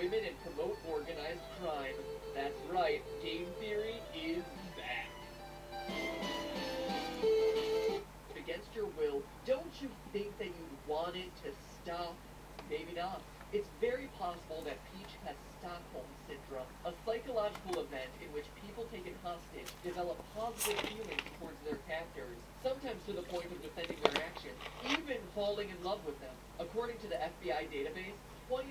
women and promote organized crime. That's right, game theory is back. Against your will, don't you think that you'd want it to stop? Maybe not. It's very possible that Peach has Stockholm Syndrome, a psychological event in which people taken hostage develop positive feelings towards their captors, sometimes to the point of defending their actions, even falling in love with them. According to the FBI database, 27%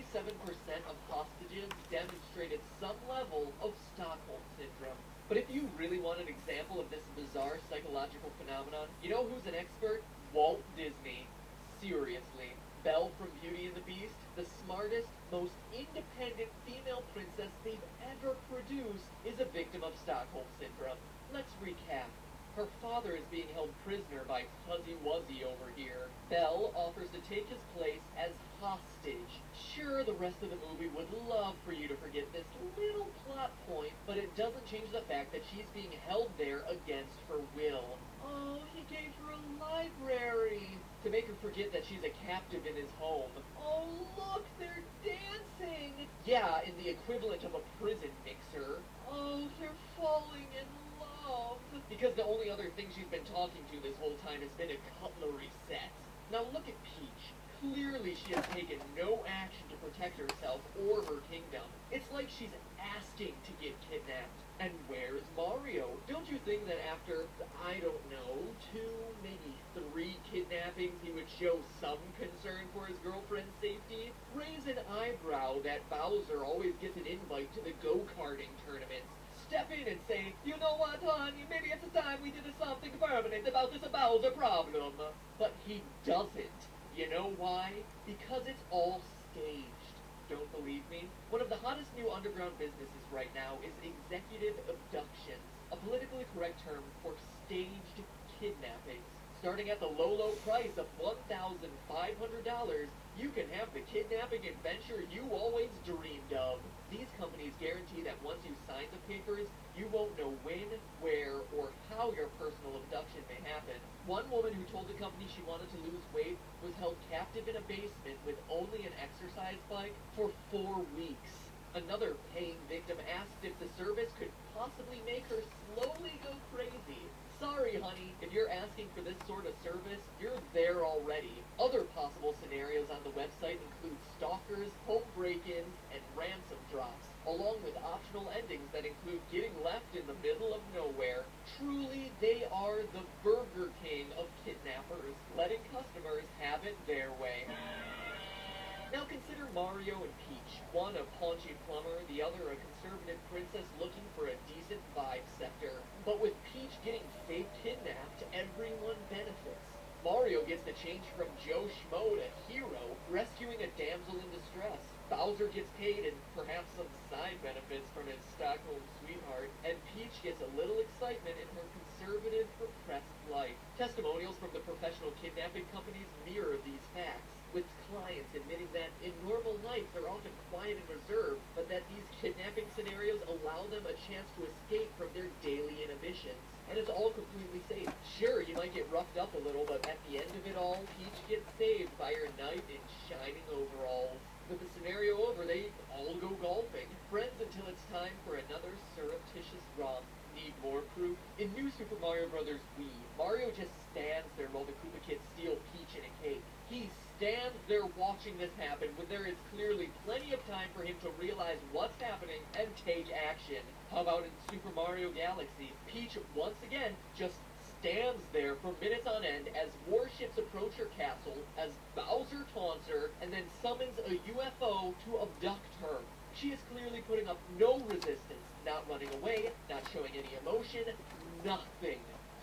of hostages demonstrated some level of Stockholm Syndrome. But if you really want an example of this bizarre psychological phenomenon, you know who's an expert? Walt Disney. Seriously. Belle from Beauty and the Beast, the smartest, most independent female princess they've ever produced, is a victim of Stockholm Syndrome. Let's recap. Her father is being held prisoner by Fuzzy Wuzzy over here. Belle offers to take his place as hostage. Sure, the rest of the movie would love for you to forget this little plot point, but it doesn't change the fact that she's being held there against her will. Oh, he gave her a library to make her forget that she's a captive in his home. Oh, look, they're dancing! Yeah, in the equivalent of a prison mixer. Oh, they're falling in love. Because the only other thing she's been talking to this whole time has been a cutlery set. Now look at Peach. Clearly she has taken no action to protect herself or her kingdom. It's like she's asking to get kidnapped. And where's Mario? Don't you think that after, I don't know, 2, maybe 3 kidnappings, he would show some concern for his girlfriend's safety? Raise an eyebrow that Bowser always gets an invite to the go-karting tournaments. Step in and say, you know what, hon, maybe it's time we did something permanent about this Bowser problem. But he doesn't. You know why? Because it's all staged. Don't believe me? One of the hottest new underground businesses right now is executive abductions, a politically correct term for staged kidnappings. Starting at the low price of $1,500, you can have the kidnapping adventure you always dreamed of. These companies guarantee that once you sign the papers, you won't know when, where, or how your personal abduction may happen. One woman who told the company she wanted to lose weight was held captive in a basement with only an exercise bike for 4 weeks. Another paying victim asked if the service could possibly make her slowly go crazy. Sorry, honey, if you're asking for this sort of service, you're there already. Other possible scenarios on the website include stalkers, home break-ins, and ransom drops, along with optional endings that include getting left in the middle of nowhere. Truly, they are the Burger King of kidnappers, letting customers have it their way. Now consider Mario and Peach, one a paunchy plumber, the other a conservative princess looking for a decent vibe sector. But with Peach getting fake kidnapped, everyone benefits. Mario gets to change from Joe Schmo to hero, rescuing a damsel in distress. Bowser gets paid and perhaps some side benefits from his Stockholm sweetheart, and Peach gets a little excitement in her conservative, repressed life. Testimonials from the professional kidnapping companies mirror these facts, with clients admitting that in normal life they're often quiet and reserved, but that these kidnapping scenarios allow them a chance to escape from their daily inhibitions. And it's all completely safe. Sure, you might get roughed up a little, but at the end of it all, Peach gets saved by her knight in shining overalls. With the scenario over, they all go golfing. Friends until it's time for another surreptitious romp. Need more proof? In New Super Mario Bros. Wii, Mario just stands there while the Koopa Kids steal Peach in a cake. He stands there watching this happen when there is clearly plenty of time for him to realize what's happening and take action. How about in Super Mario Galaxy? Peach, once again, just stands there for minutes on end as warships approach her castle, as Bowser taunts her, and then summons a UFO to abduct her. She is clearly putting up no resistance, not running away, not showing any emotion, nothing.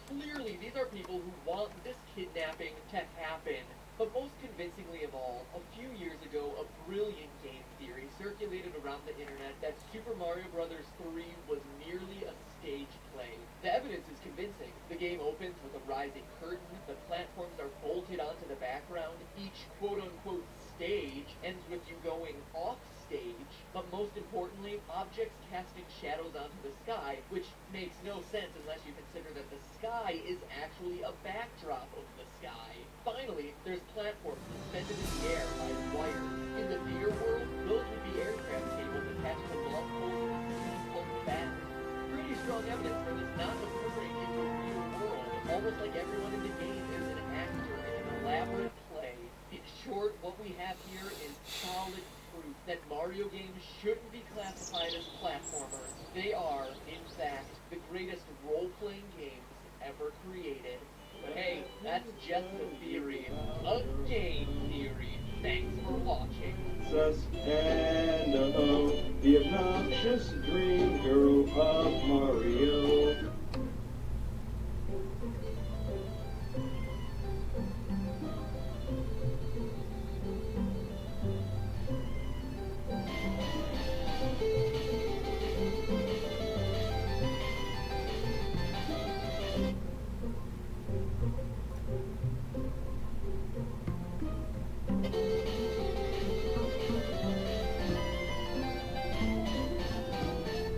Clearly, these are people who want this kidnapping to happen. But most convincingly of all, a few years ago, a brilliant game theory circulated around the internet that Super Mario Bros. 3 was merely a stage play. The evidence is convincing. The game opens with a rising curtain, the platforms are bolted onto the background, each quote-unquote stage ends with you going off stage, but most importantly, objects casting shadows onto the sky, which makes no sense unless you consider that the sky is actually a backdrop of the sky. Finally, there's platforms suspended in the air by wires. In the theater world, those would be aircraft cables. aberrant play. In short, what we have here is solid proof that Mario games shouldn't be classified as platformers. They are, in fact, the greatest role-playing games ever created. But hey, that's just a theory. A game theory. Thanks for watching. Suspendo, the obnoxious dream girl of Mario.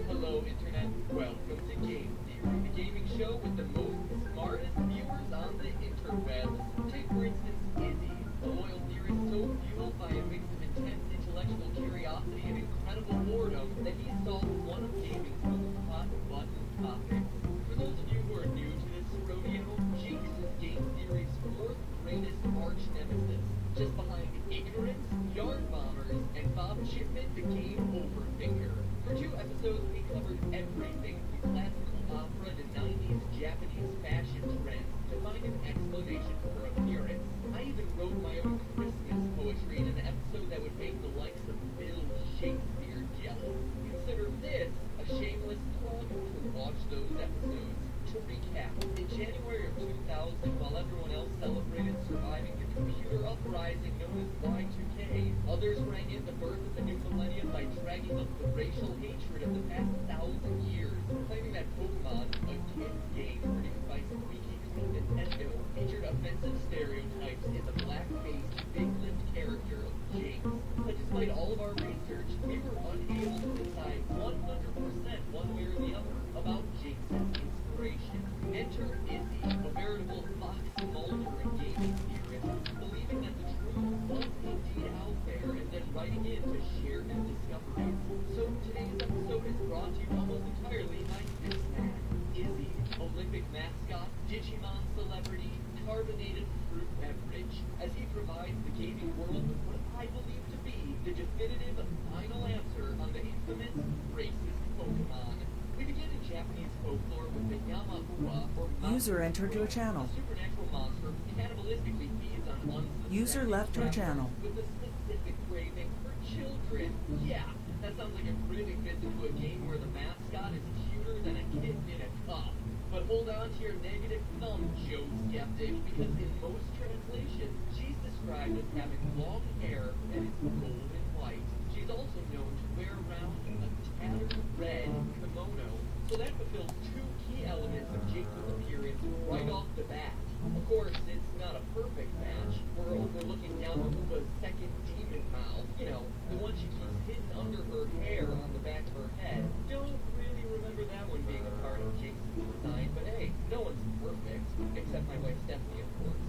Hello, Internet. Welcome to Game Theory, the gaming show with the most smartest viewers on the interwebs. Take, for instance, Izzy, a loyal theorist so fueled by a mix of intense intellectual curiosity and incredible boredom that he solved one of gaming's most hot-button topics. For those of you who are new to this rodeo, Jinx is Game Theory's fourth greatest arch nemesis, just behind ignorance, yarn bombers, and Bob Chipman, the game over finger. For 2 episodes, we covered everything from classical opera to 90s Japanese fashion trends to find an explanation for her appearance. I even wrote my own Christmas poetry in an episode that would make the likes of Bill Shakespeare jealous. Consider this a shameless plug to watch those episodes. To recap, in January of 2000, while everyone else celebrated surviving the computer uprising known as Y2K, others rang in the birth of the new millennium by dragging up the racial hatred of the past 1,000 years, claiming that Pokemon, a kid's game produced by squeaky clean Nintendo, featured offensive stereotypes in the black-faced, big-lipped character of Jinx. But despite all of our research, we were unable to decide 100% one way or the other about Jinx's inspiration. Enter Izzy, a veritable Fox Mulder in gaming theorist, believing that the truth was indeed out there and then writing in to share new discoveries. So today's episode is brought to you almost entirely by this man, Izzy, Olympic mascot, Digimon celebrity, carbonated fruit beverage, as he provides the gaming world with what I believe to be the definitive final answer on the infamous racist Pokemon. We begin in Japanese folklore with the Yamahua, or User entered your channel. a supernatural monster who cannibalistically feeds on unsuspecting User left your channel. with a specific craving for children. Yeah, that sounds like it really fits into a game where the mascot is cuter than a kitten in a cup. But hold on to your negative thumb, Joe Skeptic, because in most translations, she's described as having long hair that is gold and white. She's also known to wear around a tattered red kimono, so that fulfills 2 key elements of Jinx's appearance right off the bat. Of course, it's not a perfect match. We're overlooking Yamahua's second demon mouth, you know, the one she keeps hidden under her hair on the back of her head. Don't really remember that one being a part of Jinx's design, but hey, no one's perfect, except my wife Stephanie, of course.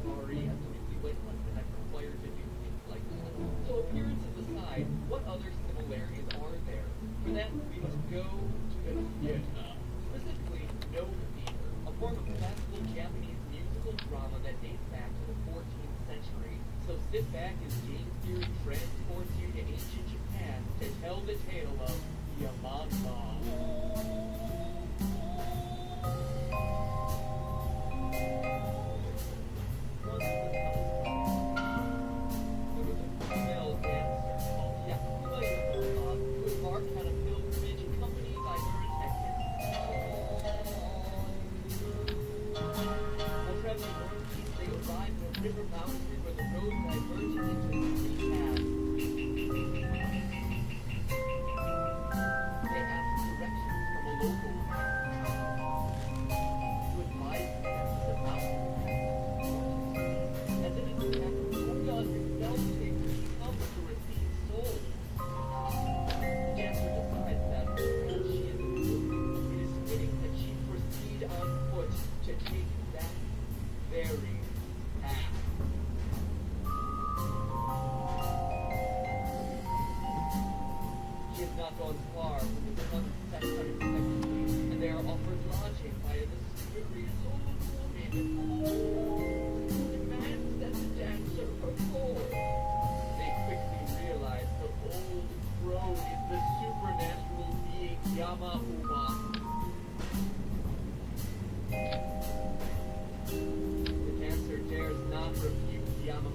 Sorry, I typically went less than I'm required to do things like that. So appearances aside, what other similarities are there? For that, we must go to the theater. Specifically, no theater, a form of classical Japanese musical drama that dates back to the 14th century. So sit back as Game Theory transports you to ancient Japan to tell the tale of Yamanta. River boundary where the road diverges into 3 paths. They ask directions from a local who advises them to the mountain. As it is in fact, Buddha himself takes his come to receive souls. Dancer decides that because she is a woman, it is fitting that she proceed on foot to take that very path. She has not gone far when the sun sets unexpectedly, and they are offered lodging by a mysterious old woman who demands that the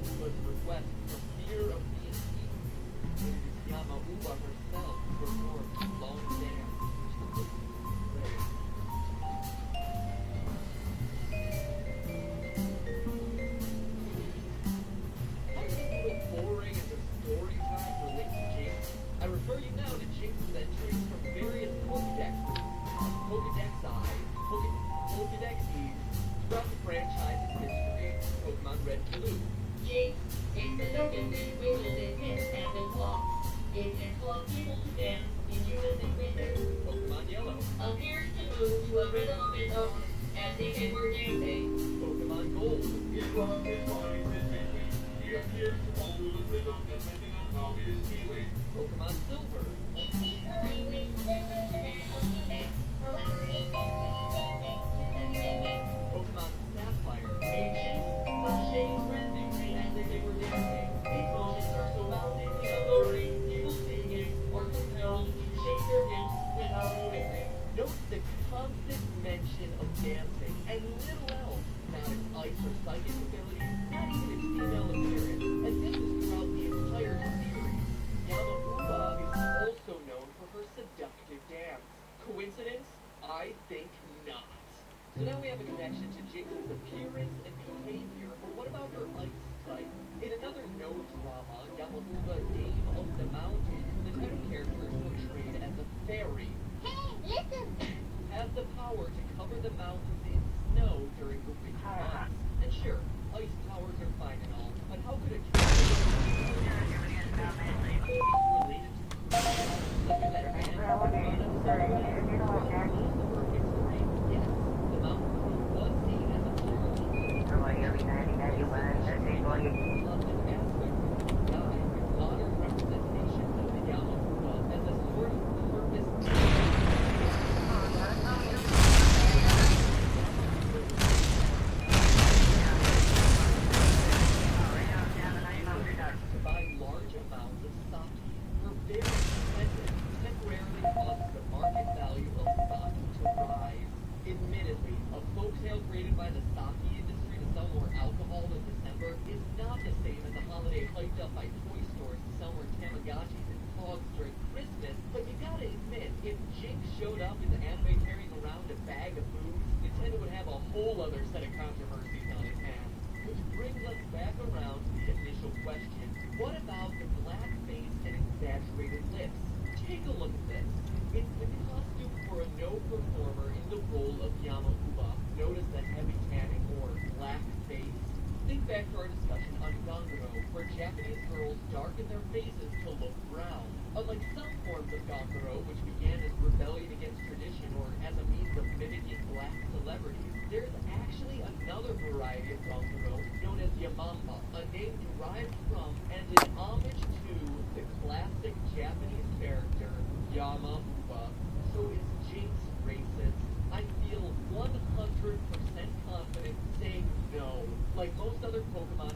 Yamauba's request for fear of being eaten. It is Yamauba herself who performed the long dance to the grave. How is this little foray into story time relate to Jinx? I refer you now to Jinx's entries from various Pokedexes, Pokedex I, Pokedex E's, throughout the franchise's history, Pokemon Red and Blue. Jinx, it's the look and the wiggle and his hand and claw. It can claw people to dance in unison with her. Pokemon Yellow. Appears to move to a rhythm of its own as if it were dancing. Pokemon Gold. It rocks his body rhythmically. He appears to follow the rhythm depending on how he is feeling. Pokemon Silver. Pokemon Sapphire. Ancient, the shades resting as if it were dancing. These moments are so boundingly alluring, people seeing it are compelled to shake their hips without noticing. Note the constant mention of dancing and little else. Not its ice or psychic abilities, not even its female appearance. And this is throughout the entire series. Yamauba is also known for her seductive dance. Coincidence? I think not. So now we have a connection to Jinx's appearance and behavior, but what about her ice type? In another no drama, Yamauba, Dame of the Mountain, the title character is portrayed as a fairy. Hey, listen! Has the power to cover the mountains in snow during the winter months. And sure, ice powers are fine and all, but how could a related to like a letter and yes, the mountain queen was seen as a modern representations of the Yamauba as a sort of purpose. To buy large amounts of sake. Her very expensive temporarily causes the market value of sake to rise. Admittedly, a folktale created by the sake industry to sell more alcohol in December is not the same as a holiday hyped up by toy stores to sell more Tamagotchis and pogs during Christmas, but you gotta admit, if Jinx showed up in the anime carrying around a bag of booze, Nintendo would have a whole other set of controversies on its hands. Which brings us back around to the initial question. What about the black face and exaggerated lips? Take a look at this. It's the costume for a no performer in the role of Yamauba. Notice the heavy tanning or black face. Think back to our discussion on Ganguro, where Japanese girls darken their faces to look brown. Unlike some forms of Ganguro, which began as rebellion against tradition or as a means of mimicking black celebrities, there's actually another variety of Ganguro known as Yamamba, a name derived from and in homage to the classic Japanese character Yamauba. So is Jinx racist? I feel 100% confident saying no. Like most other Pokemon